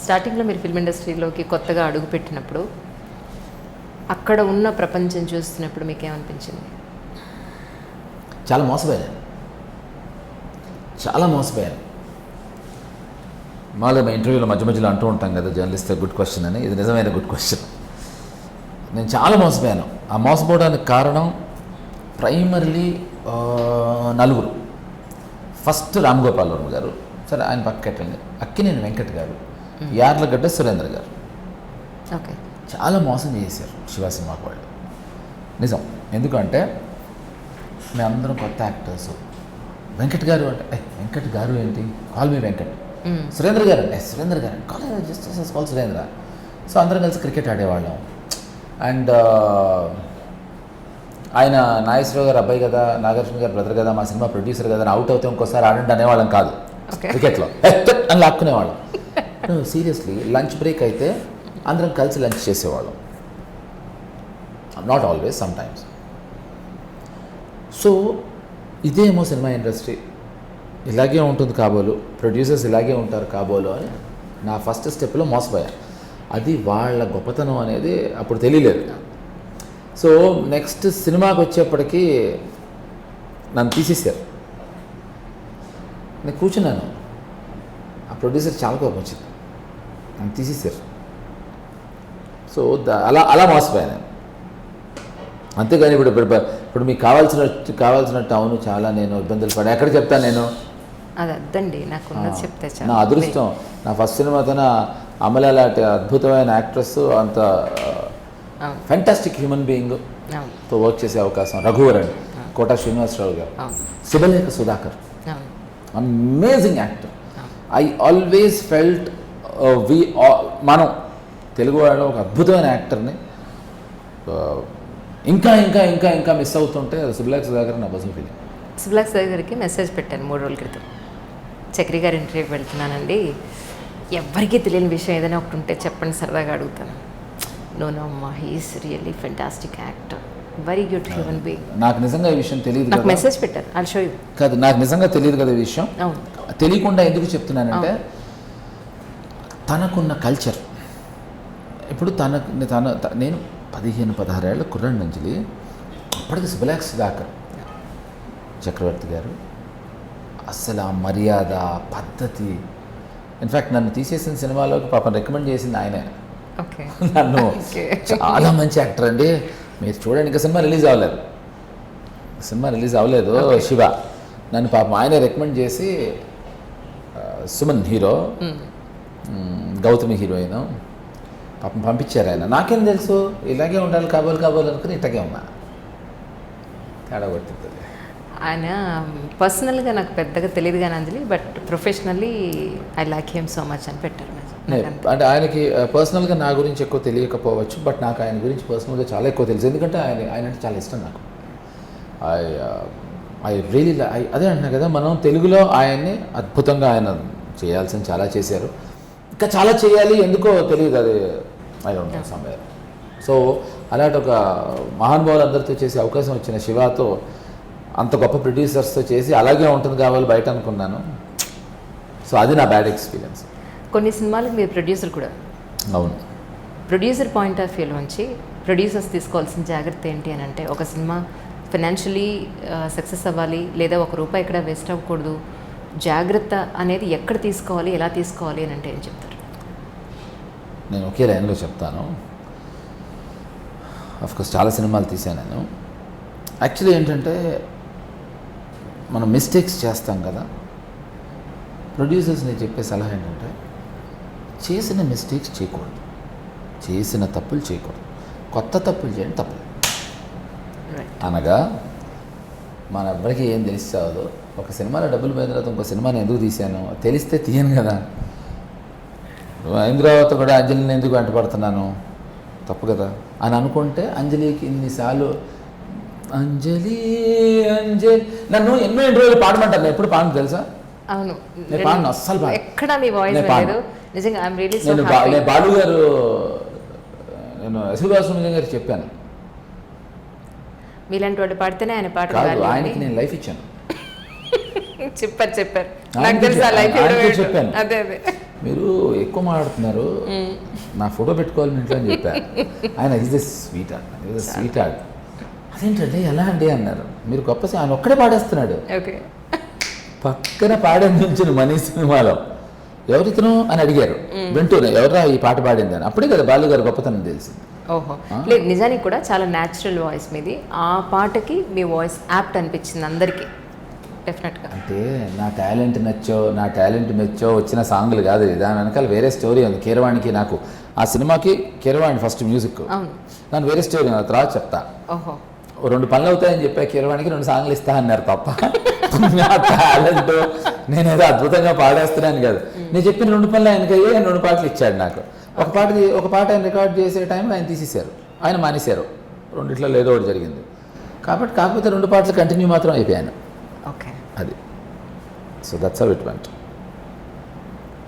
స్టార్టింగ్లో మీరు ఫిల్మ్ ఇండస్ట్రీలోకి కొత్తగా అడుగుపెట్టినప్పుడు అక్కడ ఉన్న ప్రపంచం చూస్తున్నప్పుడు మీకు ఏమనిపించింది? చాలా మోసపోయాను. మాలో మా ఇంటర్వ్యూలో మధ్యలో అంటూ ఉంటాం కదా, జర్నలిస్ట్ గుడ్ క్వశ్చన్ అని. ఇది నిజమైన గుడ్ క్వశ్చన్. నేను చాలా మోసపోయాను. ఆ మోసపోవడానికి కారణం ప్రైమర్లీ నలుగురు. ఫస్ట్ రామ్ గోపాల్ వర్మ గారు, సరే ఆయన పక్కకెట్టండి. అక్కినేని వెంకట్ గారు, యార్లగడ్డ సురేంద్ర గారు. ఓకే, చాలా మోసం చేశారు శివ సినిమాకు వాళ్ళు. నిజం. ఎందుకంటే మేమందరం కొత్త యాక్టర్స్. వెంకట్ గారు అంటే వెంకట్ గారు ఏంటి, కాల్ మీ వెంకట్. సురేంద్ర గారు అంటే సురేంద్ర గారు call just call Surendra. So అందరం కలిసి క్రికెట్ ఆడేవాళ్ళం. అండ్ ఆయన నాగేశ్వరరావు గారు అబ్బాయి కదా, నాగార్జున గారు బ్రదర్ కదా, మా సినిమా ప్రొడ్యూసర్ కదా, అవుట్ అవుతే ఇంకోసారి ఆడండి అనేవాళ్ళం కాదు. క్రికెట్లో అని లాక్కునేవాళ్ళం. సీరియస్లీ లంచ్ బ్రేక్ అయితే అందరం కలిసి లంచ్ చేసేవాళ్ళం. Not always, some times. So ఇదేమో సినిమా ఇండస్ట్రీ ఇలాగే ఉంటుంది కాబోలు, ప్రొడ్యూసర్స్ ఇలాగే ఉంటారు కాబోలు అని నా ఫస్ట్ స్టెప్లో మోసపోయాను. అది వాళ్ళ గొప్పతనం అనేది అప్పుడు తెలియలేదు. సో నెక్స్ట్ సినిమాకి వచ్చేప్పటికీ నన్ను తీసేశారు. నేను కూర్చున్నాను, ఆ ప్రొడ్యూసర్ చాలా కోపం వచ్చింది, నన్ను తీసేశారు. సో అలా మోసపోయాను నేను. అంతేగాని ఇప్పుడు మీకు కావాల్సినట్టు అవును చాలా నేను ఇబ్బందులు పడా ఎక్కడ చెప్తాను నేను. అది అద్దండి, నాకు చెప్తే నా అదృష్టం, నా ఫస్ట్ సినిమాతోనే అమల లాంటి అద్భుతమైన యాక్ట్రెస్, అంత ఫ్యాంటాస్టిక్ హ్యూమన్ బీయింగ్తో వర్క్ చేసే అవకాశం. రఘువరన్, కోట శ్రీనివాసరావు గారు, Subhalekha Sudhakar, amazing actor. I always felt మనం తెలుగు వాళ్ళు ఒక అద్భుతమైన యాక్టర్ని ఇంకా ఇంకా ఇంకా ఇంకా మిస్ అవుతుంటే శుభలేఖ సుధాకర్ నా పర్సనల్ ఫీలింగ్. శుభలేఖ సుధాకర్ గారికి మెసేజ్ పెట్టాను 3 రోజుల క్రితం. చక్రి గారి ఇంటర్వ్యూకి వెళ్తున్నానండి, ఎవరికీ తెలియని విషయం ఏదైనా ఒకటి ఉంటే చెప్పండి, సరదాగా అడుగుతాను. నో అమ్మా, he's really fantastic actor, very good human being. నాకు నిజంగా ఈ విషయం తెలియదు, నాకు మెసేజ్ పెట్టారు, ఐల్ షో యూ. కాదు, నాకు నిజంగా తెలియదు కదా ఈ విషయం. అవును, తెలియకుండా ఎందుకు చెప్తున్నానంటే తనకున్న కల్చర్. ఇప్పుడు నేను 15-16 ఏళ్ళ కుర్రాడి నుంచి అప్పటికి శుభలేఖ సుధాకర్ చక్రవర్తి గారు అస్సలు ఆ మర్యాద, పద్ధతి. ఇన్ఫ్యాక్ట్ నన్ను తీసేసిన సినిమాలోకి పాపం రికమెండ్ చేసింది ఆయనే. నన్ను చాలా మంచి యాక్టర్ అండి, మీరు చూడండి. ఇంకా సినిమా రిలీజ్ అవ్వలేదు శివ. నన్ను పాపం ఆయనే రికమెండ్ చేసి, సుమన్ హీరో, గౌతమి హీరోయిన్, పాపం పంపించారు ఆయన. నాకేం తెలుసు, ఇలాగే ఉండాలి కాబోలు అనుకుని ఇట్టగే ఉన్నా. తేడా కొట్టింది. ఆయన పర్సనల్గా నాకు పెద్దగా తెలియదు కానీ Anjali, but professionally I like him so much అని పెట్టారు. అంటే ఆయనకి పర్సనల్గా నా గురించి ఎక్కువ తెలియకపోవచ్చు, బట్ నాకు ఆయన గురించి పర్సనల్గా చాలా ఎక్కువ తెలుసు. ఎందుకంటే ఆయన అంటే చాలా ఇష్టం నాకు. ఐ రియలీ అదే అంటున్నా కదా, మనం తెలుగులో ఆయన్ని అద్భుతంగా ఆయన చేయాల్సిన చాలా చేశారు, ఇంకా చాలా చేయాలి, ఎందుకో తెలియదు అది. I don't know somewhere. So అలాంటి ఒక మహానుభావులందరితో చేసే అవకాశం వచ్చిన శివతో, అంత గొప్ప ప్రొడ్యూసర్స్తో చేసి అలాగే ఉంటుంది కావాలి బయట అనుకున్నాను. సో అది నా బ్యాడ్ ఎక్స్పీరియన్స్. కొన్ని సినిమాలకు మీరు ప్రొడ్యూసర్ కూడా. అవును. ప్రొడ్యూసర్ పాయింట్ ఆఫ్ వ్యూలోంచి ప్రొడ్యూసర్స్ తీసుకోవాల్సిన జాగ్రత్త ఏంటి అని అంటే, ఒక సినిమా ఫైనాన్షియలీ సక్సెస్ అవ్వాలి, లేదా ₹1 ఇక్కడ వేస్ట్ అవ్వకూడదు, జాగ్రత్త అనేది ఎక్కడ తీసుకోవాలి, ఎలా తీసుకోవాలి అని అంటే ఏం చెప్తారు? నేను ఒకే లైన్లో చెప్తాను. అఫ్కోర్స్ చాలా సినిమాలు తీసాను నేను. యాక్చువల్లీ ఏంటంటే మనం మిస్టేక్స్ చేస్తాం కదా. ప్రొడ్యూసర్స్ నేను చెప్పే సలహా ఏంటంటే, చేసిన మిస్టేక్స్ చేయకూడదు, చేసిన తప్పులు చేయకూడదు, కొత్త తప్పులు చేయండి, తప్పులు. అనగా మన ఎవ్వరికి ఏం తెలిసావదు. ఒక సినిమాలో డబ్బులు పోయిన తర్వాత ఇంకో సినిమాని ఎందుకు తీశాను తెలిస్తే తీయను కదా. ఇంద్రావతి కూడా అంజలిని ఎందుకు వెంటపడుతున్నాను, తప్పు కదా అని అనుకుంటే, అంజలికి ఇన్నిసార్లు అంజలి అంజలి నన్ను ఎన్నో ఇంటర్వ్యూలు పాడమంటారు, నేను ఎప్పుడు పాడను తెలుసా. అవును, నేను పాడను, అస్సలు పాడను. ఎక్కడ మీ వాయిస్ లేదు నిజంగా. I am really so happy. నేను బాలు గారు, నేను ఎస్వి బాలసుబ్రహ్మణ్యం గారికి చెప్పాను, మీలాంటి వాడు పాడితేనే ఆయన పాట కాదు, ఆయనకి నేను లైఫ్ ఇచ్చాను. చెప్పారు నాకు తెలుసు ఆ లైఫ్ చెప్పాను. అదే మీరు ఎక్కువ మాట్లాడుతున్నారు, నా ఫోటో పెట్టుకోవాలి మీ ఇంట్లో అని చెప్పారు. ఆయన ఇది స్వీట్ ఆర్ట్, స్వీట్ ఆర్ట్. అదేంటంటే ఎలా అండి అన్నారు. మీరు గొప్ప ఆయన ఒక్కడే పాడేస్తున్నాడు. ఓకే. పక్కన పాడించిన మనీ సినిమాలో ఎవరితను అని అడిగారు వింటూనే, ఎవరా ఈ పాట పాడింది అని. అప్పుడే కదా బాలు గారు గొప్పతనం తెలిసింది. ఓహో, లేదు నిజానికి కూడా చాలా న్యాచురల్ వాయిస్ మీది. ఆ పాటకి మీ వాయిస్ యాప్ట్ అనిపించింది అందరికీ డెఫినెట్గా. అంటే నా టాలెంట్ నచ్చో, నా టాలెంట్ మెచ్చో వచ్చిన సాంగ్లు కాదు ఇది. దాని వెనకాల వేరే స్టోరీ ఉంది. కీరవాణికి నాకు ఆ సినిమాకి కీరవాణి ఫస్ట్ మ్యూజిక్, అవును. దాని వేరే స్టోరీ ఉంది, తర్వాత చెప్తా. ఓహో, 2 పనులు అవుతాయని చెప్పా, కీరవాణికి 2 సాంగ్లు ఇస్తా అన్నారు తప్ప నా టాలెంట్ నేనేదో అద్భుతంగా పాడేస్తున్నాను కాదు. నేను చెప్పిన 2 పనులు ఆయనకి అయ్యి ఆయన 2 పాటలు ఇచ్చాడు నాకు. ఒక పాట ఆయన రికార్డ్ చేసే టైంలో ఆయన తీసేశారు, ఆయన మానేశారు. 2 ఏదో ఒకటి జరిగింది కాబట్టి. కాకపోతే 2 పాటలు కంటిన్యూ మాత్రం అయిపోయాను. ఓకే. అది. So that's how it went.